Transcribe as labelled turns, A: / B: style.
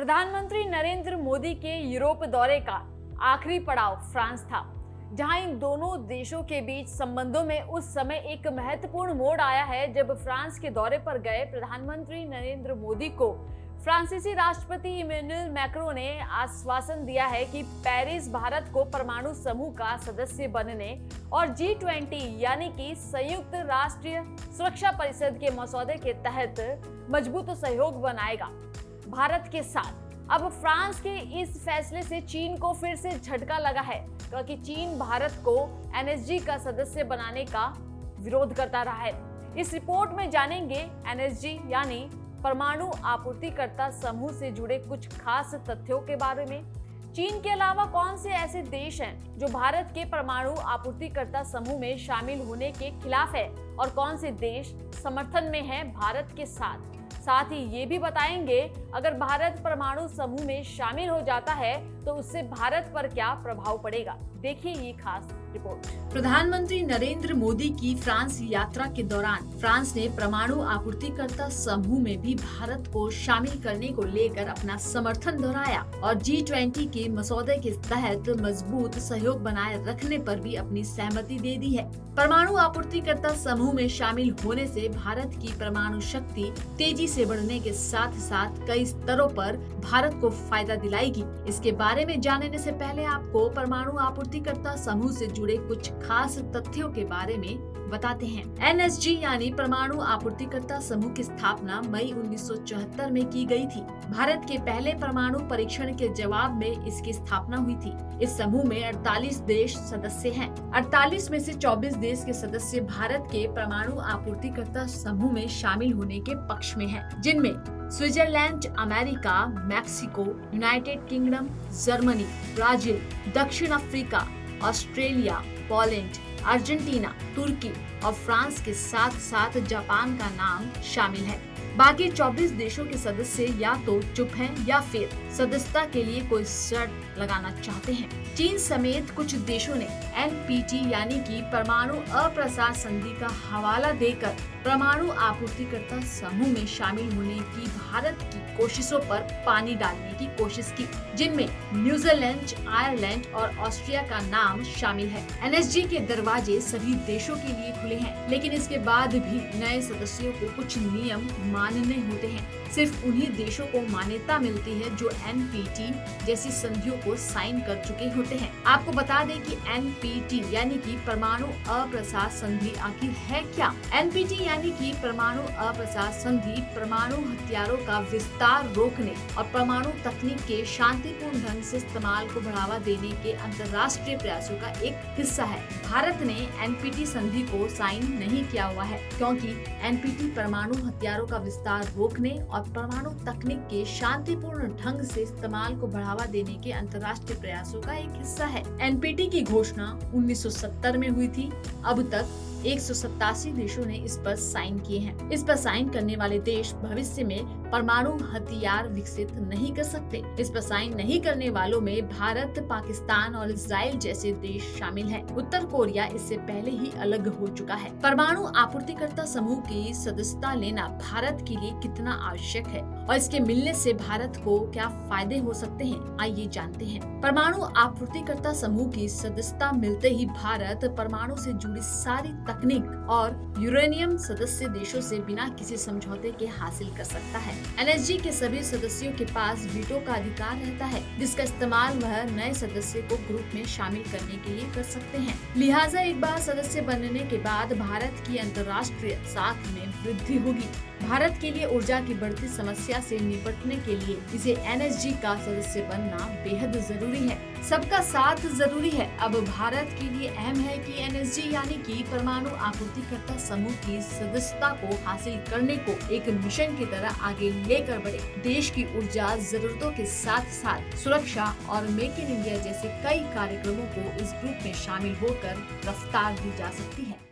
A: प्रधानमंत्री नरेंद्र मोदी के यूरोप दौरे का आखिरी पड़ाव फ्रांस था, जहां इन दोनों देशों के बीच संबंधों में उस समय एक महत्वपूर्ण मोड़ आया है जब फ्रांस के दौरे पर गए प्रधानमंत्री नरेंद्र मोदी को फ्रांसीसी राष्ट्रपति इमैनुअल मैक्रों ने आश्वासन दिया है कि पेरिस भारत को परमाणु समूह का सदस्य बनने और G20 यानी कि संयुक्त राष्ट्रीय सुरक्षा परिषद के मसौदे के तहत मजबूत सहयोग बनाएगा भारत के साथ। अब फ्रांस के इस फैसले से चीन को फिर से झटका लगा है, क्योंकि चीन भारत को NSG का सदस्य बनाने का विरोध करता रहा है। इस रिपोर्ट में जानेंगे NSG यानी परमाणु आपूर्तिकर्ता समूह से जुड़े कुछ खास तथ्यों के बारे में। चीन के अलावा कौन से ऐसे देश हैं जो भारत के परमाणु आपूर्तिकर्ता समूह में शामिल होने के खिलाफ है और कौन से देश समर्थन में हैं भारत के साथ ही ये भी बताएंगे अगर भारत परमाणु समूह में शामिल हो जाता है तो उससे भारत पर क्या प्रभाव पड़ेगा। देखिए ये खास रिपोर्ट।
B: प्रधानमंत्री नरेंद्र मोदी की फ्रांस यात्रा के दौरान फ्रांस ने परमाणु आपूर्तिकर्ता समूह में भी भारत को शामिल करने को लेकर अपना समर्थन दोहराया और G20 के मसौदे के तहत मजबूत सहयोग बनाए रखने पर भी अपनी सहमति दे दी है। परमाणु आपूर्तिकर्ता समूह में शामिल होने से भारत की परमाणु शक्ति तेजी से बढ़ने के साथ साथ कई स्तरों पर भारत को फायदा दिलाएगी। इसके बारे में जानने से पहले आपको परमाणु आपूर्तिकर्ता समूह से जुड़े कुछ खास तथ्यों के बारे में बताते हैं। NSG यानी परमाणु आपूर्तिकर्ता समूह की स्थापना मई 1974 में की गई थी। भारत के पहले परमाणु परीक्षण के जवाब में इसकी स्थापना हुई थी। इस समूह में 48 देश सदस्य हैं। 48 में से 24 देश के सदस्य भारत के परमाणु आपूर्तिकर्ता समूह में शामिल होने के पक्ष में हैं, जिनमें Switzerland, America, Mexico, United kingdom, Germany, Brazil, दक्षिण अफ्रीका, ऑस्ट्रेलिया, पोलैंड, अर्जेंटीना, तुर्की और फ्रांस के साथ साथ जापान का नाम शामिल है। बाकी 24 देशों के सदस्य या तो चुप हैं या फिर सदस्यता के लिए कोई शर्त लगाना चाहते हैं। चीन समेत कुछ देशों ने NPT यानी कि परमाणु अप्रसार संधि का हवाला देकर परमाणु आपूर्तिकर्ता समूह में शामिल होने की भारत की कोशिशों पर पानी डालने की कोशिश की, जिनमें न्यूजीलैंड, आयरलैंड और ऑस्ट्रिया का नाम शामिल है। NSG के दरवाजे सभी देशों के लिए खुले हैं, लेकिन इसके बाद भी नए सदस्यों को कुछ नियम मानने होते हैं। सिर्फ उन्हीं देशों को मान्यता मिलती है जो NPT जैसी संधियों को साइन कर चुके होते हैं। आपको बता दें कि NPT यानी कि परमाणु अप्रसार संधि आखिर है क्या? NPT यानी कि परमाणु अप्रसार संधि परमाणु हथियारों का विस्तार रोकने और परमाणु तकनीक के शांतिपूर्ण ढंग से इस्तेमाल को बढ़ावा देने के अंतर्राष्ट्रीय प्रयासों का एक हिस्सा है। भारत ने NPT संधि को साइन नहीं किया हुआ है, क्योंकि NPT परमाणु हथियारों का विस्तार रोकने और परमाणु तकनीक के शांतिपूर्ण ढंग से इस्तेमाल को बढ़ावा देने के अंतर्राष्ट्रीय प्रयासों का एक हिस्सा है। NPT की घोषणा 1970 में हुई थी। अब तक 187 देशों ने इस पर साइन किए हैं। इस पर साइन करने वाले देश भविष्य में परमाणु हथियार विकसित नहीं कर सकते। इस पर साइन नहीं करने वालों में भारत, पाकिस्तान और इजराइल जैसे देश शामिल हैं। उत्तर कोरिया इससे पहले ही अलग हो चुका है। परमाणु आपूर्तिकर्ता समूह की सदस्यता लेना भारत के लिए कितना आवश्यक है और इसके मिलने से भारत को क्या फायदे हो सकते हैं, आइए जानते हैं। परमाणु आपूर्तिकर्ता समूह की सदस्यता मिलते ही भारत परमाणु से जुड़ी सारी तकनीक और यूरेनियम सदस्य देशों से बिना किसी समझौते के हासिल कर सकता है। NSG के सभी सदस्यों के पास वीटो का अधिकार रहता है, जिसका इस्तेमाल वह नए सदस्य को ग्रुप में शामिल करने के लिए कर सकते हैं। लिहाजा एक बार सदस्य बनने के बाद भारत की अंतर्राष्ट्रीय साख में वृद्धि होगी। भारत के लिए ऊर्जा की बढ़ती समस्या से निपटने के लिए इसे NSG का सदस्य बनना बेहद जरूरी है। सबका साथ जरूरी है। अब भारत के लिए अहम है कि NSG यानी कि परमाणु आपूर्तिकर्ता समूह की सदस्यता को हासिल करने को एक मिशन की तरह आगे लेकर बढ़े। देश की ऊर्जा जरूरतों के साथ साथ सुरक्षा और मेक इन इंडिया जैसे कई कार्यक्रमों को इस ग्रुप में शामिल होकर रफ्तार दी जा सकती है।